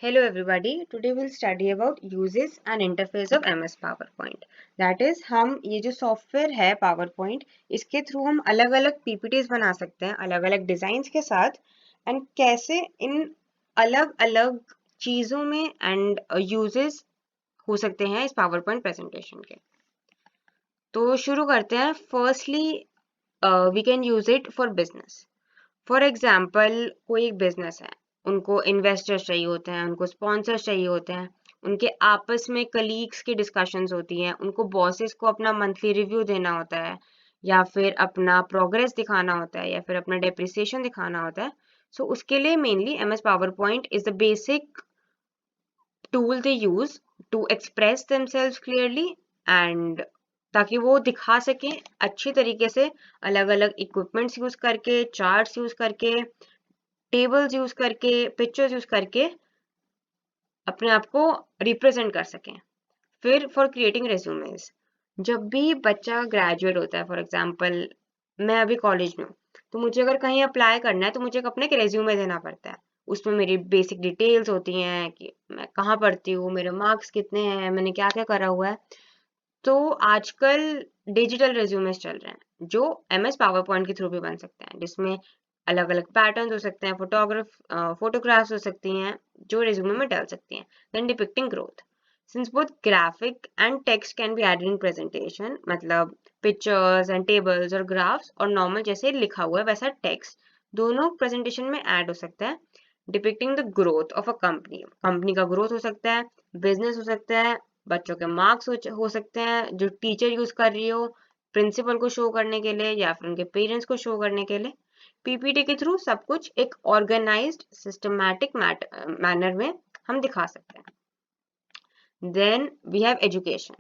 Hello everybody, today we'll study about uses and interface of MS PowerPoint. That is, हम ये जो software है PowerPoint, इसके through हम अलग अलग PPTs बना सकते हैं अलग अलग डिजाइन्स के साथ एंड कैसे इन अलग अलग चीज़ों में एंड यूजेस हो सकते हैं इस PowerPoint प्रेजेंटेशन के। तो शुरू करते हैं। Firstly we can use it for business. For example, कोई एक बिजनेस है, उनको इन्वेस्टर्स चाहिए होते हैं, उनको स्पॉन्सर्स चाहिए होते हैं, उनके आपस में कलीग्स की डिस्कशंस होती हैं, उनको बॉसेस को अपना मंथली रिव्यू देना होता है या फिर अपना प्रोग्रेस दिखाना होता है या फिर अपना डेप्रिसिएशन दिखाना होता है। सो उसके लिए mainly M S PowerPoint is the basic tool they use to express themselves clearly and ताकि वो दिखा सकें अच्छी तरीके से अलग अलग इक्विपमेंट्स यूज करके, चार्ट्स यूज करके, टेबल्स यूज करके, पिक्चर्स यूज करके अपने आप को रिप्रेजेंट कर सकें। फिर फॉर क्रिएटिंग रेज्यूमेस, जब भी बच्चा ग्रेजुएट होता है, फॉर एग्जांपल मैं अभी कॉलेज में हूँ, तो मुझे अगर कहीं अप्लाई करना है तो मुझे अपने एक रेज्यूमे देना पड़ता है। उसमें मेरी बेसिक डिटेल्स होती हैं कि मैं कहाँ पढ़ती हूँ, मेरे मार्क्स कितने हैं, मैंने क्या क्या करा हुआ है। तो आजकल डिजिटल रेज्यूमेस चल रहे हैं जो एमएस पावर पॉइंट के थ्रू भी बन सकते हैं, जिसमें अलग अलग पैटर्न्स हो सकते हैं, फोटोग्राफ्स हो सकती हैं जो रेज्यूमे में डाल सकती हैं। Then depicting growth, since both graphic and text can be added in presentation, मतलब पिक्चर्स एंड टेबल्स और ग्राफ्स और नॉर्मल जैसे लिखा हुआ है वैसा टेक्स्ट दोनों प्रेजेंटेशन में ऐड हो सकता है। Depicting the growth of a company, company का ग्रोथ हो सकता है, बिजनेस हो सकता है, बच्चों के मार्क्स हो सकते हैं जो टीचर यूज कर रही हो प्रिंसिपल को शो करने के लिए या फिर उनके पेरेंट्स को शो करने के लिए। पीपीटी के थ्रू सब कुछ एक ऑर्गेनाइज्ड सिस्टमैटिक मैनर में हम दिखा सकते हैं। Then we have education.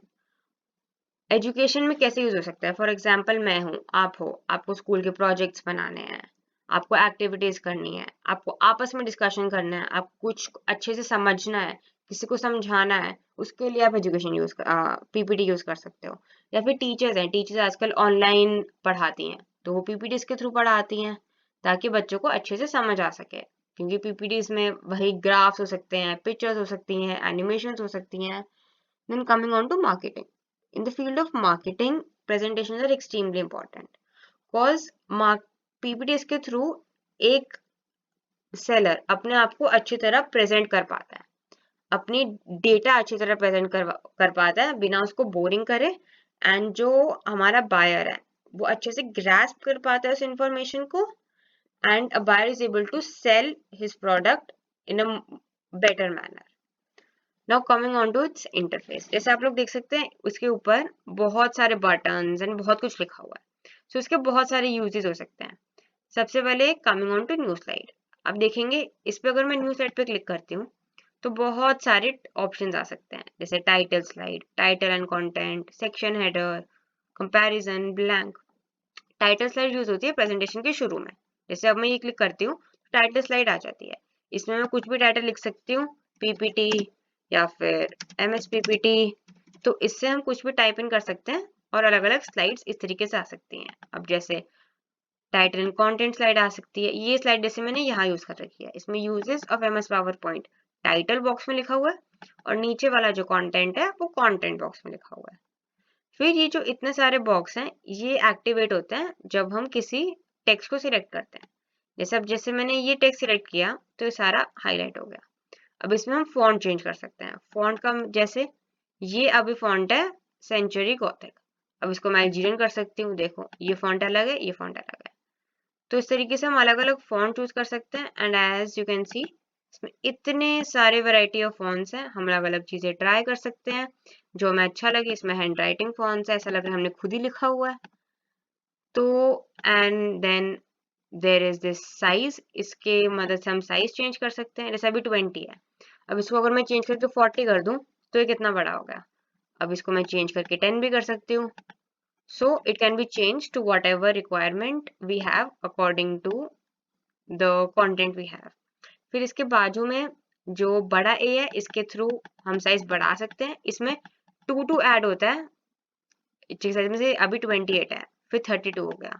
Education में कैसे यूज हो सकता है? फॉर एग्जाम्पल, मैं हूँ, आप हो, आपको स्कूल के प्रोजेक्ट्स बनाने हैं, आपको एक्टिविटीज करनी है, आपको आपस में डिस्कशन करना है, आपको कुछ अच्छे से समझना है, किसी को समझाना है, उसके लिए आप एजुकेशन पीपीटी यूज कर सकते हो। या फिर टीचर्स हैं, टीचर्स आजकल ऑनलाइन पढ़ाती हैं तो वो पीपीटीज के थ्रू पढ़ाती हैं ताकि बच्चों को अच्छे से समझ आ सके, क्योंकि पीपीटीज में वही ग्राफ्स हो सकते हैं, पिक्चर्स हो सकती हैं, एनिमेशंस हो सकती हैं। Then coming on to marketing. In the field of marketing, presentations are extremely important because PPTs के थ्रू एक सेलर अपने आप को अच्छी तरह प्रेजेंट कर पाता है, अपनी डेटा अच्छी तरह प्रेजेंट कर पाता है बिना उसको बोरिंग करे, एंड जो हमारा बायर है वो अच्छे से ग्रास्प कर पाता है उस इंफॉर्मेशन को, and a buyer is able to sell his product in a better manner. Now coming on to its interface, जैसे आप लोग देख सकते हैं उसके ऊपर बहुत सारे बटन्स एंड बहुत कुछ लिखा हुआ है। सो इसके बहुत सारे यूजेस हो सकते हैं। सबसे पहले coming on to new slide, आप देखेंगे इस पे अगर मैं न्यू स्लाइड पे क्लिक करती हूँ तो बहुत सारे ऑप्शंस आ सकते हैं, जैसे title slide, title and content, section header, comparison, blank. Title slide use होती है प्रेजेंटेशन के शुरू में। जैसे अब मैं ये क्लिक करती हूँ तो टाइटल स्लाइड आ जाती है। इसमें मैं कुछ भी टाइटल लिख सकती हूँ, पीपीटी या फिर एमएस पीपीटी। तो इससे हम कुछ भी टाइप इन कर सकते हैं और अलग अलग स्लाइड्स इस तरीके से आ सकती हैं। अब जैसे टाइटल एंड कंटेंट स्लाइड आ सकती है, ये स्लाइड जैसे मैंने यहाँ यूज कर रखी है, इसमें uses of MS power point title box में लिखा हुआ है और नीचे वाला जो कंटेंट है वो कंटेंट बॉक्स में लिखा हुआ है। फिर ये जो इतने सारे बॉक्स हैं ये एक्टिवेट होते हैं जब हम किसी टेक्स्ट को सिलेक्ट करते हैं। जैसे मैंने ये टेक्स्ट सिलेक्ट किया तो ये सारा हाईलाइट हो गया। अब इसमें हम फॉन्ट चेंज कर सकते हैं। फॉन्ट का जैसे ये अभी फॉन्ट है सेंचुरी गॉथिक, अब इसको मैं एल्जीरियन कर सकती हूँ। देखो ये फॉन्ट अलग है, ये फॉन्ट अलग है। तो इस तरीके से हम अलग अलग फॉन्ट चूज कर सकते हैं। And as you can see इसमें इतने सारे वैरायटी ऑफ फॉन्ट्स हैं, हम अलग अलग चीजें ट्राई कर सकते हैं जो हमें अच्छा लगे। इसमें हैंड राइटिंग फॉन्ट्स है, ऐसा लग रहा है हमने खुद ही लिखा हुआ है। तो and then there is this size, इसके मदद से हम साइज चेंज कर सकते हैं। जैसे अभी 20 है, अब इसको अगर मैं चेंज करके 40 कर दूं तो ये कितना बड़ा हो गया। अब इसको मैं चेंज करके 10 भी कर सकती हूँ। So it can be change to whatever requirement we have according to the content we have. फिर इसके बाजू में जो बड़ा ए है इसके थ्रू हम साइज बढ़ा सकते हैं। इसमें 2 ऐड होता है, साइज में से अभी 28 है, फिर 32 हो गया,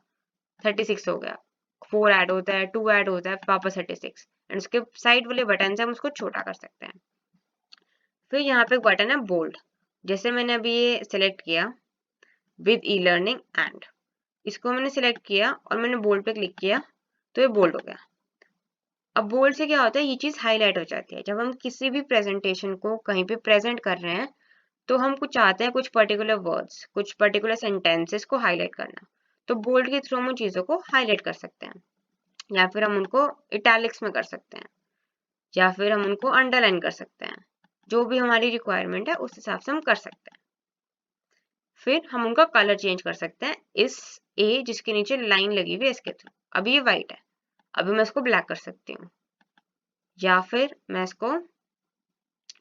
36 हो गया, 4 ऐड होता है, 2 ऐड होता है, वापस 36। एंड उसके साइड वाले बटन से हम उसको छोटा कर सकते हैं। फिर यहाँ पे एक बटन है बोल्ड, जैसे मैंने अभी ये सिलेक्ट किया विद ई लर्निंग एंड, इसको मैंने सिलेक्ट किया और मैंने बोल्ड पे क्लिक किया तो ये बोल्ड हो गया। अब बोल्ड से क्या होता है, ये चीज हाईलाइट हो जाती है। जब हम किसी भी प्रेजेंटेशन को कहीं पे प्रेजेंट कर रहे हैं तो हम कुछ चाहते हैं, कुछ पर्टिकुलर वर्ड्स, कुछ पर्टिकुलर सेंटेंसेस को हाईलाइट करना, तो बोल्ड के थ्रू हम उन चीजों को हाईलाइट कर सकते हैं, या फिर हम उनको इटैलिक्स में कर सकते हैं, या फिर हम उनको अंडरलाइन कर सकते हैं। जो भी हमारी रिक्वायरमेंट है उस हिसाब से हम कर सकते हैं। फिर हम उनका कलर चेंज कर सकते हैं, इस ए जिसके नीचे लाइन लगी हुई है इसके थ्रू। अभी ये व्हाइट है, अभी मैं इसको ब्लैक कर सकती हूँ, या फिर मैं इसको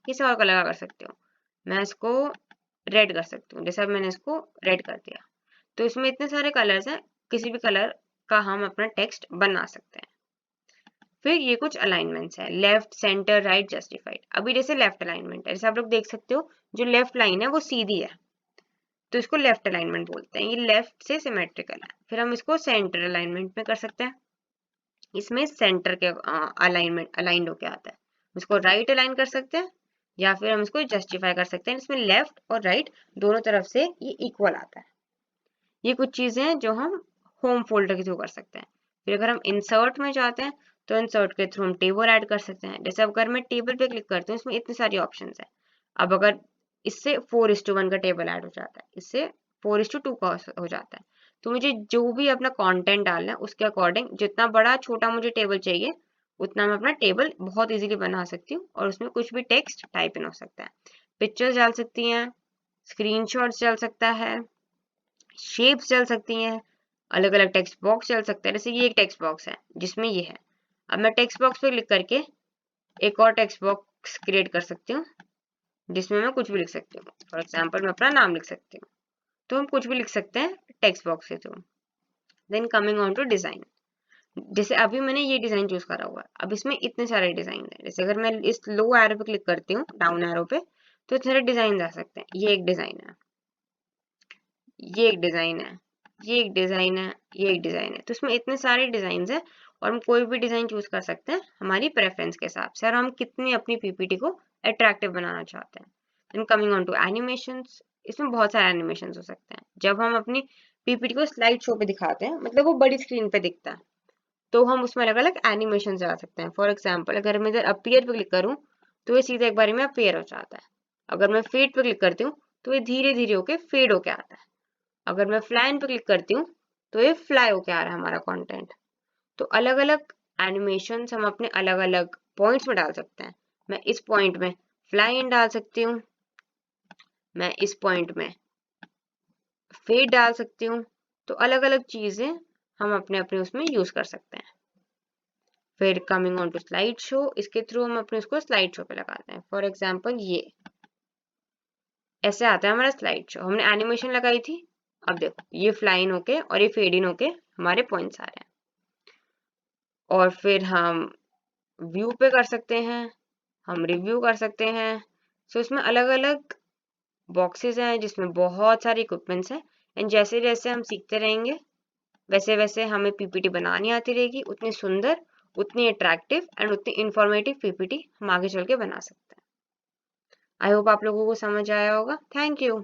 किसी और कलर का कर सकती हूँ। मैं इसको रेड कर सकती हूँ, जैसे अब मैंने इसको रेड कर दिया। तो इसमें इतने सारे कलर्स हैं, किसी भी कलर का हम अपना टेक्स्ट बना सकते हैं। फिर ये कुछ अलाइनमेंट्स है, लेफ्ट, सेंटर, राइट, जस्टिफाइड। अभी जैसे लेफ्ट अलाइनमेंट है, जैसे आप लोग देख सकते हो जो लेफ्ट लाइन है वो सीधी है, तो इसको लेफ्ट अलाइनमेंट बोलते हैं, ये लेफ्ट से सिमेट्रिकल है। फिर हम इसको सेंटर अलाइनमेंट में कर सकते हैं, इसमें सेंटर के अलाइनमेंट अलाइंड होके आता है। इसको राइट अलाइन कर सकते हैं, या फिर हम इसको जस्टिफाई कर सकते हैं, इसमें लेफ्ट और राइट दोनों तरफ से ये इक्वल आता है। ये कुछ चीजें हैं जो हम होम फोल्डर के थ्रू कर सकते हैं। फिर अगर हम इंसर्ट में जाते हैं तो इंसर्ट के थ्रू हम टेबल ऐड कर सकते हैं। जैसे अगर मैं टेबल पे क्लिक करती हूँ, इसमें इतनी सारी ऑप्शन है। अब अगर इससे 4:1 का टेबल ऐड हो जाता है, इससे 4:2 का हो जाता है, तो मुझे जो भी अपना कंटेंट डालना है उसके अकॉर्डिंग जितना बड़ा छोटा मुझे टेबल चाहिए उतना मैं अपना टेबल बहुत इजीली बना सकती हूँ, और उसमें कुछ भी टेक्स्ट टाइप इन हो सकता है, पिक्चर्स डाल सकती हैं, स्क्रीनशॉट्स डाल सकता है, शेप्स चल सकती हैं, अलग अलग टेक्स्ट बॉक्स चल सकता है। जैसे ये एक टेक्स्ट बॉक्स है जिसमें ये है, अब मैं टेक्स्ट बॉक्स पे क्लिक करके एक और टेक्स्ट बॉक्स क्रिएट कर सकती हूँ जिसमें मैं कुछ भी लिख सकती हूँ। फॉर एग्जाम्पल मैं अपना नाम लिख सकती हूँ, तो हम कुछ भी लिख सकते हैं टेक्स्ट बॉक्स के through. Then coming on to design, जैसे अभी मैंने ये डिजाइन चूज करा हुआ है, अब इसमें इतने सारे डिजाइन है। जैसे अगर मैं इस लो एरो पे क्लिक करती हूँ, डाउन एरो पे, तो इतने सारे डिजाइन आ सकते हैं। ये एक डिजाइन है, ये एक डिजाइन है, ये एक डिजाइन है, ये एक डिजाइन है। तो इसमें इतने सारे डिजाइन है और हम कोई भी डिजाइन चूज कर सकते हैं हमारी प्रेफरेंस के हिसाब से, और हम कितनी अपनी पीपीटी को अट्रैक्टिव बनाना चाहते हैं। Then coming on to animations, इसमें बहुत सारे एनिमेशंस हो सकते हैं। जब हम अपनी पीपीटी को स्लाइड शो पे दिखाते हैं, मतलब वो बड़ी स्क्रीन पे दिखता है, तो हम उसमें अलग अलग एनिमेशन लगा सकते हैं। फॉर एग्जाम्पल अगर मैं इधर अपीयर पे क्लिक करूँ तो ये सीधे एक बारी में अपीयर हो जाता है। अगर मैं फेड पे क्लिक करती हूँ तो ये धीरे धीरे होके फेड होके आता है। अगर मैं फ्लाइन पे क्लिक करती हूँ तो ये फ्लाई होके आ रहा है हमारा कंटेंट। तो अलग अलग एनिमेशंस हम अपने अलग अलग पॉइंट्स में डाल सकते हैं। मैं इस पॉइंट में फ्लाई इन डाल सकती हूँ, मैं इस पॉइंट में फेड डाल सकती हूँ। तो अलग अलग चीजें हम अपने अपने उसमें यूज कर सकते हैं। फिर coming on to slide show, इसके थ्रू हम अपने उसको स्लाइड शो पे लगाते हैं। फॉर एग्जाम्पल ये ऐसे आता है हमारा स्लाइड शो, हमने एनिमेशन लगाई थी, अब देखो ये फ्लाइन होके और ये फेड इन होके हमारे पॉइंट्स आ रहे हैं। और फिर हम व्यू पे कर सकते हैं, हम रिव्यू कर सकते हैं। सो इसमें अलग अलग बॉक्सेस हैं जिसमें बहुत सारे इक्विपमेंट्स हैं, एंड जैसे जैसे हम सीखते रहेंगे वैसे वैसे हमें पीपीटी बनानी आती रहेगी, उतनी सुंदर, उतनी अट्रैक्टिव एंड उतनी इंफॉर्मेटिव पीपीटी हम आगे चल के बना सकते हैं। आई होप आप लोगों को समझ आया होगा। Thank you.